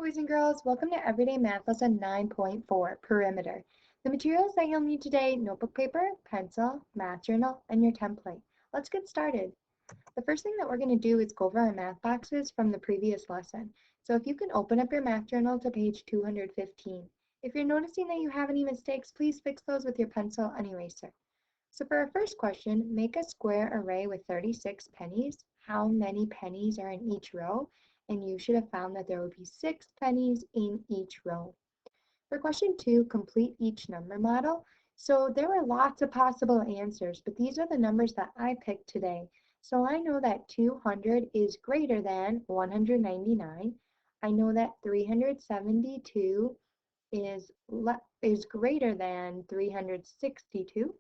boys and girls. Welcome to Everyday Math Lesson 9.4, Perimeter. The materials that you'll need today, notebook paper, pencil, math journal, and your template. Let's get started. The first thing that we're going to do is go over our math boxes from the previous lesson. So if you can open up your math journal to page 215. If you're noticing that you have any mistakes, please fix those with your pencil and eraser. So for our first question, make a square array with 36 pennies. How many pennies are in each row? And you should have found that there would be 6 pennies in each row. For question 2, complete each number model. So there were lots of possible answers, but these are the numbers that I picked today. So I know that 200 is greater than 199. I know that 372 is greater than 362.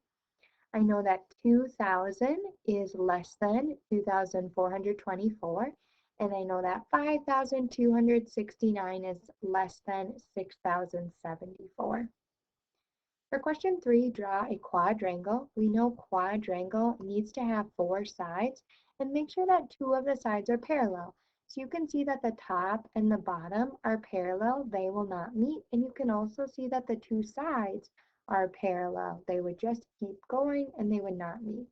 I know that 2,000 is less than 2,424, and I know that 5,269 is less than 6,074. For question 3, draw a quadrangle. We know quadrangle needs to have 4 sides, and make sure that 2 of the sides are parallel. So you can see that the top and the bottom are parallel, they will not meet, and you can also see that the 2 sides are parallel. They would just keep going and they would not meet.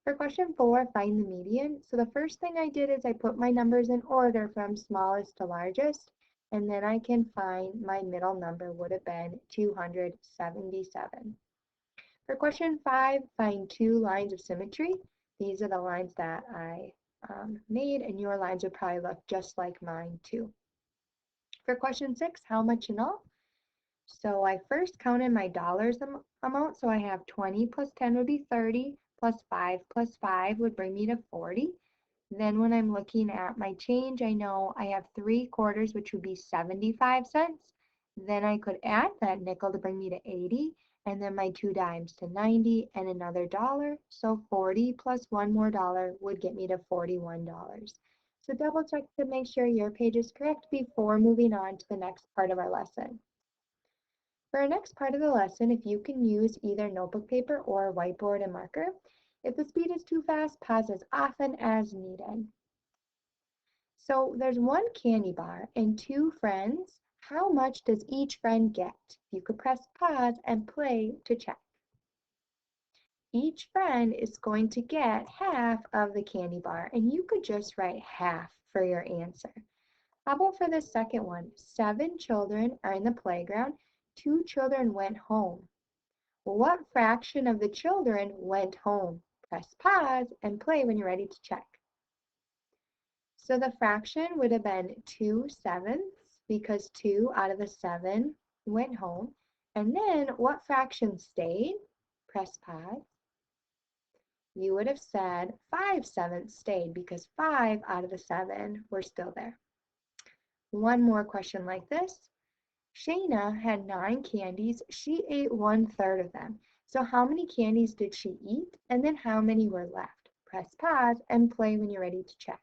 For question 4, find the median. So the first thing I did is I put my numbers in order from smallest to largest, and then I can find my middle number would have been 277. For question 5, find 2 lines of symmetry. These are the lines that I made, and your lines would probably look just like mine too. For question 6, how much in all? So I first counted my dollars amount, so I have 20 plus 10 would be 30, plus 5 plus 5 would bring me to 40. Then when I'm looking at my change, I know I have 3 quarters, which would be 75 cents. Then I could add that nickel to bring me to 80, and then my 2 dimes to 90, and another dollar. So 40 plus one more dollar would get me to $41. So double check to make sure your page is correct before moving on to the next part of our lesson. For our next part of the lesson, if you can use either notebook paper or whiteboard and marker, if the speed is too fast, pause as often as needed. So there's 1 candy bar and 2 friends. How much does each friend get? You could press pause and play to check. Each friend is going to get half of the candy bar, and you could just write half for your answer. How about for the second one? 7 children are in the playground. 2 children went home. What fraction of the children went home? Press pause and play when you're ready to check. So the fraction would have been 2/7 because 2 out of the 7 went home. And then what fraction stayed? Press pause. You would have said 5/7 stayed because 5 out of the 7 were still there. One more question like this. Shayna had 9 candies. She ate 1/3 of them. So how many candies did she eat? And then how many were left? Press pause and play when you're ready to check.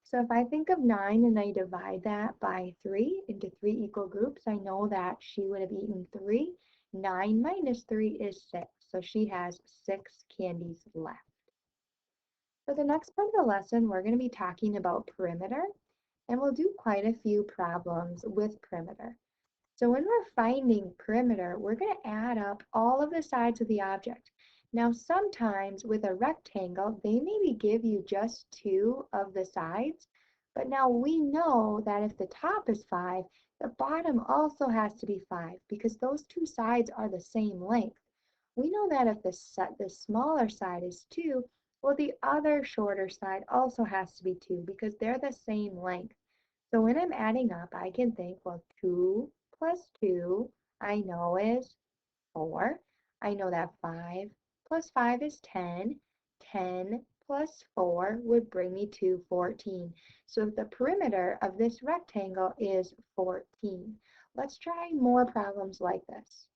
So if I think of 9 and I divide that by 3 into 3 equal groups, I know that she would have eaten 3. 9 minus 3 is 6. So she has 6 candies left. For the next part of the lesson, we're going to be talking about perimeter. And we'll do quite a few problems with perimeter. So when we're finding perimeter, we're going to add up all of the sides of the object. Now sometimes with a rectangle, they maybe give you just 2 of the sides, but now we know that if the top is 5, the bottom also has to be 5 because those 2 sides are the same length. We know that if the smaller side is 2, well, the other shorter side also has to be 2 because they're the same length. So when I'm adding up, I can think, well, 2 plus 2, I know is 4. I know that 5 plus 5 is 10. 10 plus 4 would bring me to 14. So the perimeter of this rectangle is 14. Let's try more problems like this.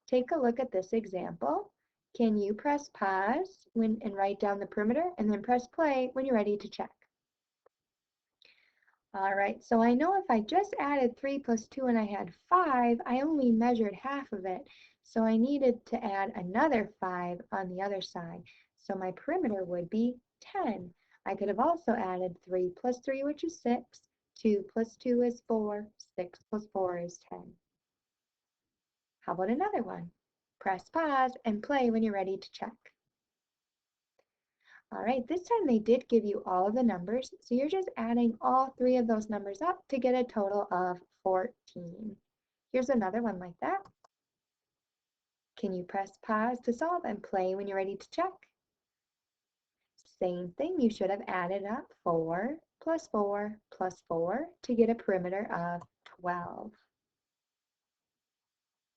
Take a look at this example. Can you press pause and write down the perimeter and then press play when you're ready to check? All right, so I know if I just added 3 plus 2 and I had 5, I only measured half of it. So I needed to add another 5 on the other side. So my perimeter would be 10. I could have also added 3 plus 3, which is 6, 2 plus 2 is 4. 6 plus 4 is 10. How about another one? Press pause and play when you're ready to check. All right, this time they did give you all of the numbers, so you're just adding all three of those numbers up to get a total of 14. Here's another one like that. Can you press pause to solve and play when you're ready to check? Same thing, you should have added up 4 plus 4 plus 4 to get a perimeter of 12.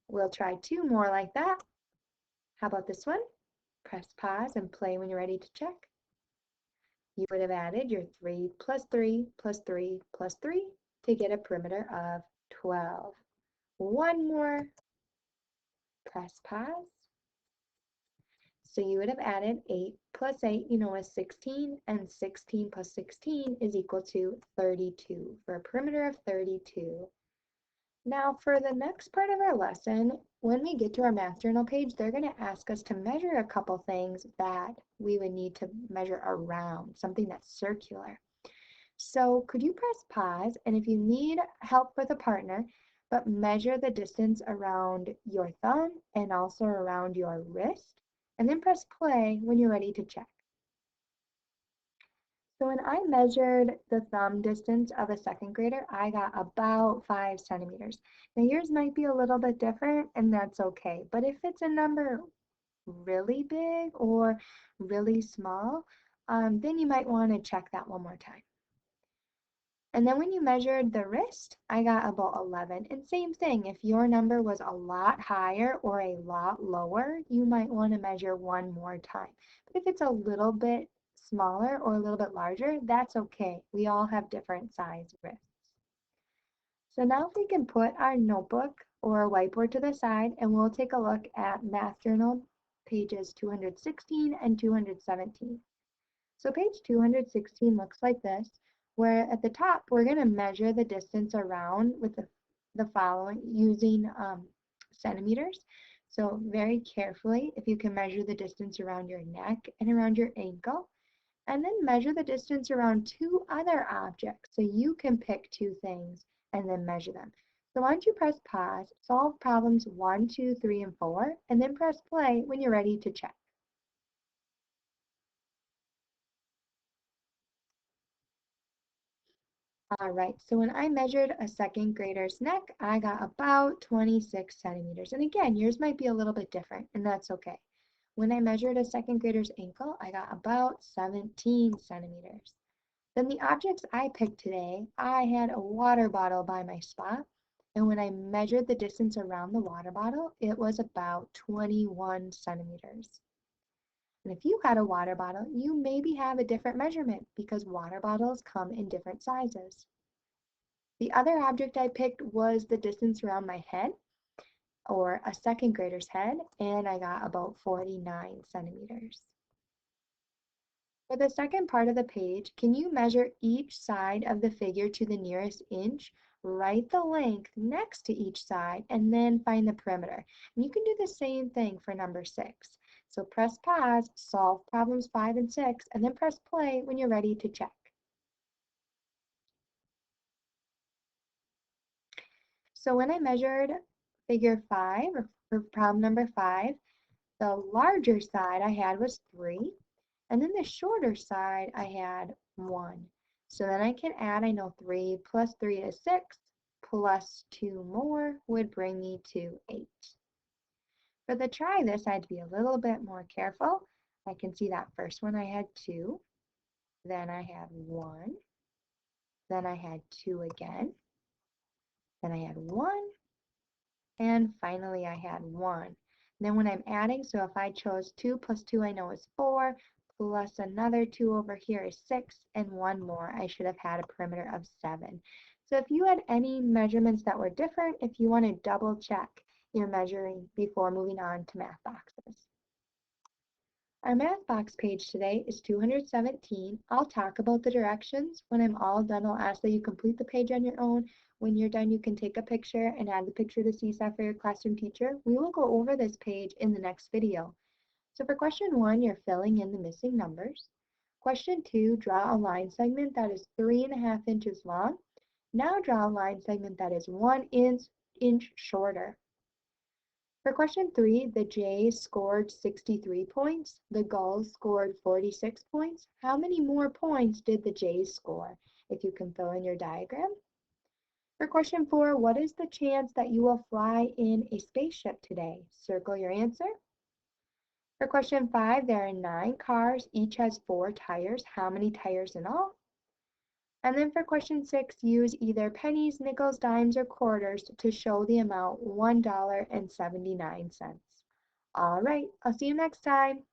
We'll try two more like that. How about this one? Press pause and play when you're ready to check. You would have added your 3 plus 3 plus 3 plus 3 to get a perimeter of 12. One more. Press pause. So you would have added 8 plus 8, is 16, and 16 plus 16 is equal to 32 for a perimeter of 32. Now for the next part of our lesson, when we get to our math journal page, they're going to ask us to measure a couple things that we would need to measure around, something that's circular. So could you press pause, and if you need help with a partner, but measure the distance around your thumb and also around your wrist, and then press play when you're ready to check. So when I measured the thumb distance of a second grader, I got about 5 centimeters. Now yours might be a little bit different, and that's okay. But if it's a number really big or really small, then you might want to check that one more time. And then when you measured the wrist, I got about 11. And same thing, if your number was a lot higher or a lot lower, you might want to measure one more time. But if it's a little bit smaller or a little bit larger, that's okay. We all have different size wrists. So now if we can put our notebook or whiteboard to the side, and we'll take a look at Math Journal pages 216 and 217. So page 216 looks like this, where at the top we're going to measure the distance around with the following using centimeters. So very carefully, if you can measure the distance around your neck and around your ankle, and then measure the distance around two other objects. So you can pick two things and then measure them. So why don't you press pause, solve problems 1, 2, 3, and 4, and then press play when you're ready to check. All right, so when I measured a second grader's neck, I got about 26 centimeters. And again, yours might be a little bit different, and that's okay. When I measured a second grader's ankle, I got about 17 centimeters. Then the objects I picked today, I had a water bottle by my spot, and when I measured the distance around the water bottle, it was about 21 centimeters. And if you had a water bottle, you maybe have a different measurement because water bottles come in different sizes. The other object I picked was the distance around my head, or a second grader's head, and I got about 49 centimeters. For the second part of the page, can you measure each side of the figure to the nearest inch? Write the length next to each side and then find the perimeter. And you can do the same thing for number 6. So press pause, solve problems 5 and 6, and then press play when you're ready to check. So when I measured figure 5, or problem number 5, the larger side I had was 3, and then the shorter side I had 1. So then I can add, I know 3 plus 3 is 6, plus 2 more would bring me to 8. For the try this, I had to be a little bit more careful. I can see that first one I had 2, then I had 1, then I had 2 again, then I had 1, and finally I had 1. Then when I'm adding, so if I chose 2 plus 2 I know is 4, plus another 2 over here is 6, and 1 more, I should have had a perimeter of 7. So if you had any measurements that were different, if you want to double check your measuring before moving on to math boxes. Our math box page today is 217. I'll talk about the directions. When I'm all done, I'll ask that you complete the page on your own. When you're done, you can take a picture and add the picture to Seesaw for your classroom teacher. We will go over this page in the next video. So for question 1, you're filling in the missing numbers. Question 2, draw a line segment that is 3.5 inches long. Now draw a line segment that is 1 inch shorter. For question 3, the Jays scored 63 points. The Gulls scored 46 points. How many more points did the Jays score? If you can fill in your diagram. For question 4, what is the chance that you will fly in a spaceship today? Circle your answer. For question 5, there are 9 cars. Each has 4 tires. How many tires in all? And then for question 6, use either pennies, nickels, dimes, or quarters to show the amount $1.79. All right, I'll see you next time.